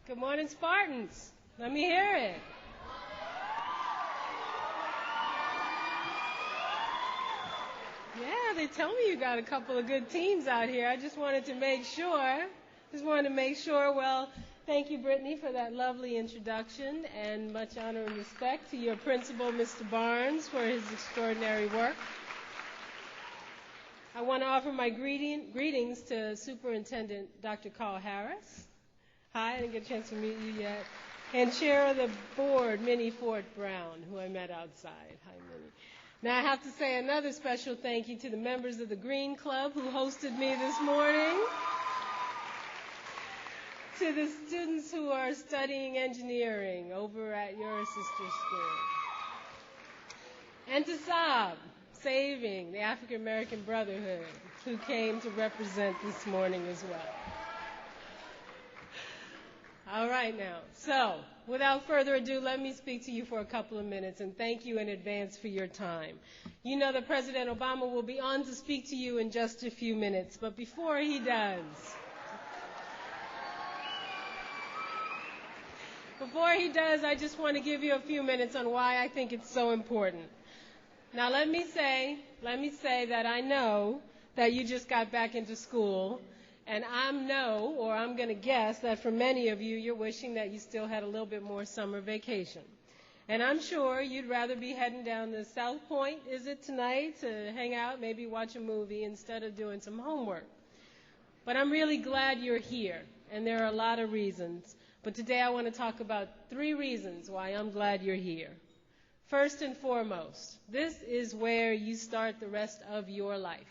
Good morning, Spartans. Let me hear it. Yeah, they tell me you got a couple of good teams out here. I just wanted to make sure. Well, thank you, Brittany, for that lovely introduction, and much honor and respect to your principal, Mr. Barnes, for his extraordinary work. I want to offer my greetings to Superintendent Dr. Carl Harris. Hi, I didn't get a chance to meet you yet. And Chair of the Board, Minnie Fort Brown, who I met outside. Hi, Minnie. Now, I have to say another special thank you to the members of the Green Club who hosted me this morning, to the students who are studying engineering over at your sister school, and to SAB, Saving the African American Brotherhood, who came to represent this morning as well. All right now, so without further ado, let me speak to you for a couple of minutes, and thank you in advance for your time. You know that President Obama will be on to speak to you in just a few minutes, but before he does, I just want to give you a few minutes on why I think it's so important. Now, let me say that I know that you just got back into school, and I'm going to guess that for many of you, you're wishing that you still had a little bit more summer vacation. And I'm sure you'd rather be heading down to South Point, is it tonight, to hang out, maybe watch a movie instead of doing some homework. But I'm really glad you're here, and there are a lot of reasons. But today I want to talk about 3 reasons why I'm glad you're here. First and foremost, this is where you start the rest of your life.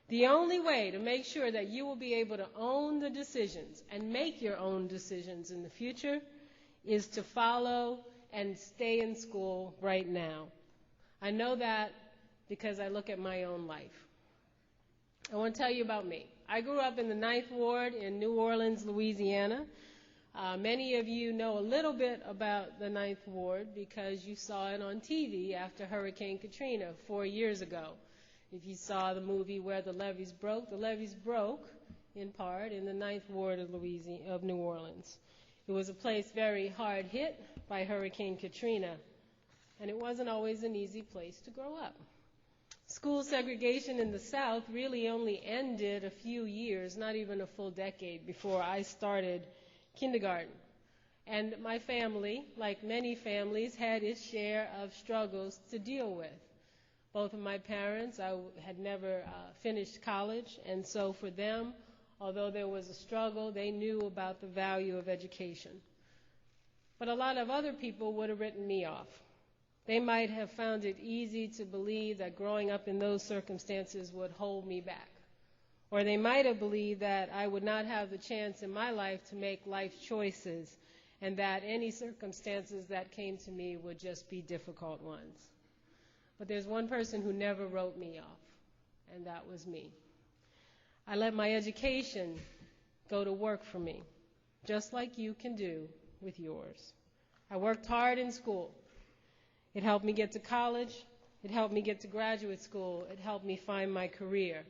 The only way to make sure that you will be able to own the decisions and make your own decisions in the future is to follow and stay in school right now. I know that because I look at my own life. I want to tell you about me. I grew up in the 9th Ward in New Orleans, Louisiana. Many of you know a little bit about the 9th Ward because you saw it on TV after Hurricane Katrina 4 years ago. If you saw the movie Where the Levees Broke in part in the 9th Ward of New Orleans. It was a place very hard hit by Hurricane Katrina, and it wasn't always an easy place to grow up. School segregation in the South really only ended a few years, not even a full decade, before I started kindergarten. And my family, like many families, had its share of struggles to deal with. Both of my parents had never finished college, and so for them, although there was a struggle, they knew about the value of education. But a lot of other people would have written me off. They might have found it easy to believe that growing up in those circumstances would hold me back. Or they might have believed that I would not have the chance in my life to make life choices and that any circumstances that came to me would just be difficult ones. But there's one person who never wrote me off, and that was me. I let my education go to work for me, just like you can do with yours. I worked hard in school. It helped me get to college. It helped me get to graduate school. It helped me find my career.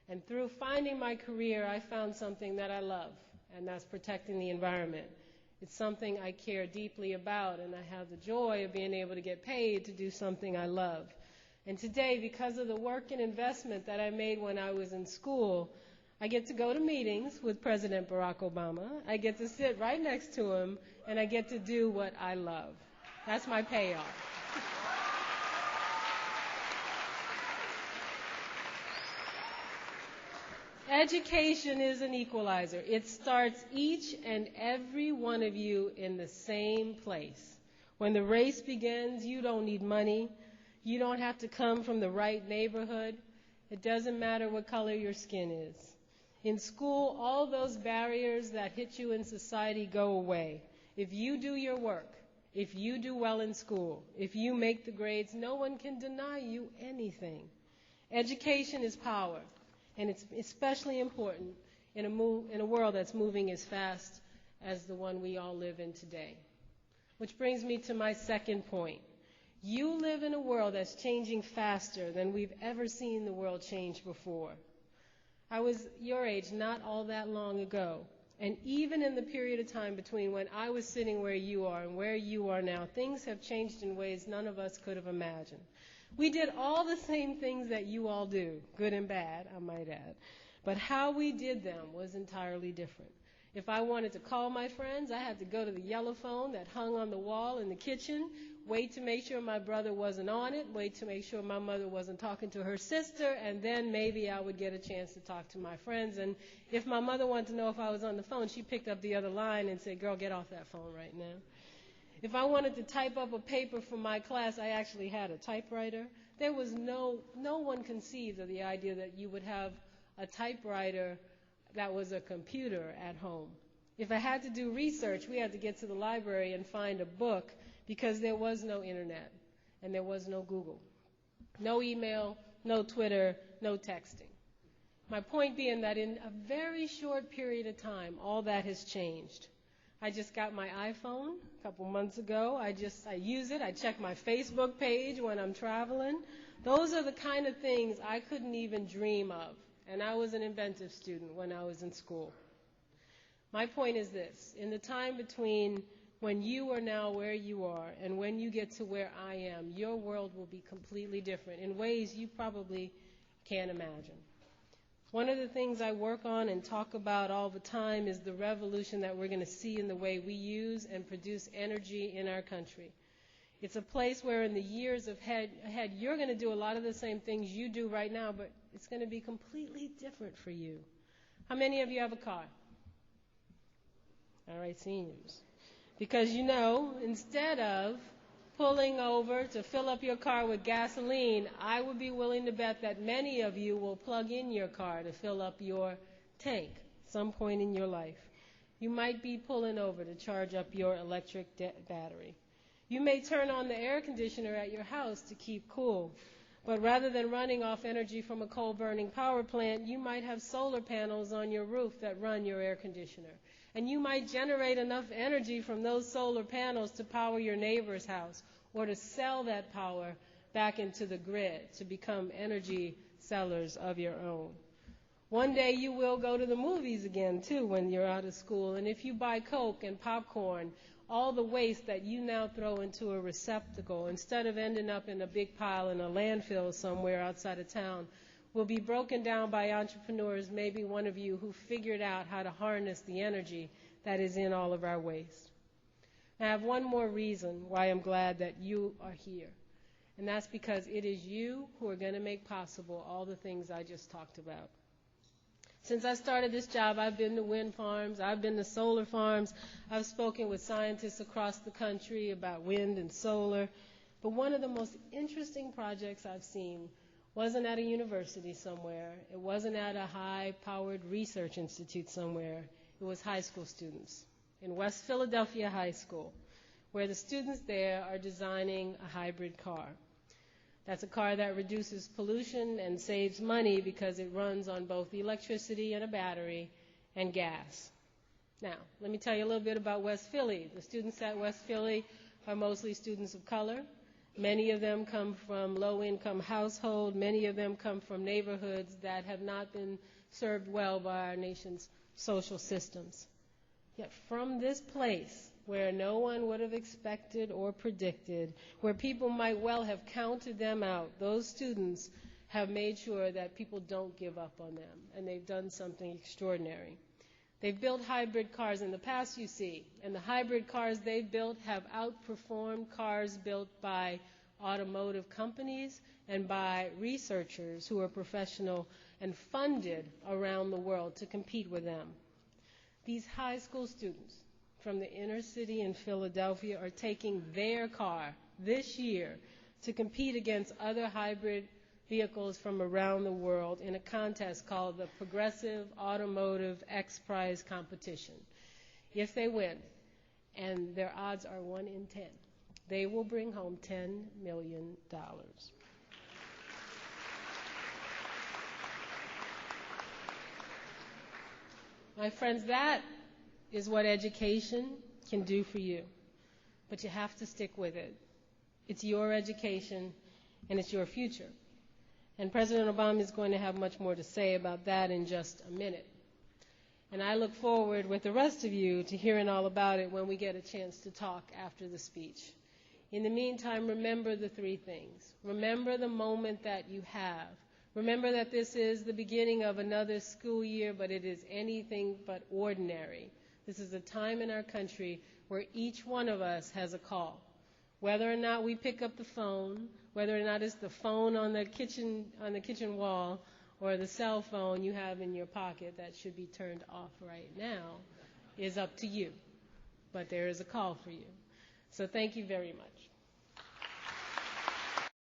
And through finding my career, I found something that I love, and that's protecting the environment. It's something I care deeply about, and I have the joy of being able to get paid to do something I love. And today, because of the work and investment that I made when I was in school, I get to go to meetings with President Barack Obama. I get to sit right next to him, and I get to do what I love. That's my payoff. Education is an equalizer. It starts each and every one of you in the same place. When the race begins, you don't need money. You don't have to come from the right neighborhood. It doesn't matter what color your skin is. In school, all those barriers that hit you in society go away. If you do your work, if you do well in school, if you make the grades, no one can deny you anything. Education is power. And it's especially important in a world that's moving as fast as the one we all live in today. Which brings me to my second point. You live in a world that's changing faster than we've ever seen the world change before. I was your age not all that long ago, And even in the period of time between when I was sitting where you are and where you are now, things have changed in ways none of us could have imagined. We did all the same things that you all do, good and bad, I might add. But how we did them was entirely different. If I wanted to call my friends, I had to go to the yellow phone that hung on the wall in the kitchen, wait to make sure my brother wasn't on it, wait to make sure my mother wasn't talking to her sister, and then maybe I would get a chance to talk to my friends. And if my mother wanted to know if I was on the phone, she picked up the other line and said, "Girl, get off that phone right now." If I wanted to type up a paper for my class, I actually had a typewriter. There was no one conceived of the idea that you would have a typewriter that was a computer at home. If I had to do research, we had to get to the library and find a book because there was no internet and there was no Google. No email, no Twitter, no texting. My point being that in a very short period of time, all that has changed. I just got my iPhone a couple months ago. I use it. I check my Facebook page when I'm traveling. Those are the kind of things I couldn't even dream of. And I was an inventive student when I was in school. My point is this. In the time between when you are now where you are and when you get to where I am, your world will be completely different in ways you probably can't imagine. One of the things I work on and talk about all the time is the revolution that we're going to see in the way we use and produce energy in our country. It's a place where in the years ahead, you're going to do a lot of the same things you do right now, but it's going to be completely different for you. How many of you have a car? All right, seniors. Because you know, instead of pulling over to fill up your car with gasoline, I would be willing to bet that many of you will plug in your car to fill up your tank at some point in your life. You might be pulling over to charge up your electric battery. You may turn on the air conditioner at your house to keep cool. But rather than running off energy from a coal-burning power plant, you might have solar panels on your roof that run your air conditioner. And you might generate enough energy from those solar panels to power your neighbor's house or to sell that power back into the grid to become energy sellers of your own. One day you will go to the movies again, too, when you're out of school. And if you buy Coke and popcorn, all the waste that you now throw into a receptacle, instead of ending up in a big pile in a landfill somewhere outside of town, will be broken down by entrepreneurs, maybe one of you, who figured out how to harness the energy that is in all of our waste. I have one more reason why I'm glad that you are here, and that's because it is you who are going to make possible all the things I just talked about. Since I started this job, I've been to wind farms, I've been to solar farms, I've spoken with scientists across the country about wind and solar. But one of the most interesting projects I've seen wasn't at a university somewhere, it wasn't at a high-powered research institute somewhere, it was high school students in West Philadelphia High School, where the students there are designing a hybrid car. That's a car that reduces pollution and saves money because it runs on both electricity and a battery and gas. Now, let me tell you a little bit about West Philly. The students at West Philly are mostly students of color. Many of them come from low-income households. Many of them come from neighborhoods that have not been served well by our nation's social systems. Yet from this place, where no one would have expected or predicted, where people might well have counted them out, those students have made sure that people don't give up on them, and they've done something extraordinary. They've built hybrid cars in the past, you see, and the hybrid cars they've built have outperformed cars built by automotive companies and by researchers who are professional and funded around the world to compete with them. These high school students from the inner city in Philadelphia are taking their car this year to compete against other hybrid vehicles from around the world in a contest called the Progressive Automotive X Prize Competition. If they win, and their odds are 1 in 10, they will bring home $10 million. My friends, that is what education can do for you. But you have to stick with it. It's your education, and it's your future. And President Obama is going to have much more to say about that in just a minute. And I look forward with the rest of you to hearing all about it when we get a chance to talk after the speech. In the meantime, remember the three things. Remember the moment that you have. Remember that this is the beginning of another school year, but it is anything but ordinary. This is a time in our country where each one of us has a call. Whether or not we pick up the phone, whether or not it's the phone on the kitchen wall, or the cell phone you have in your pocket that should be turned off right now, is up to you. But there is a call for you. So thank you very much.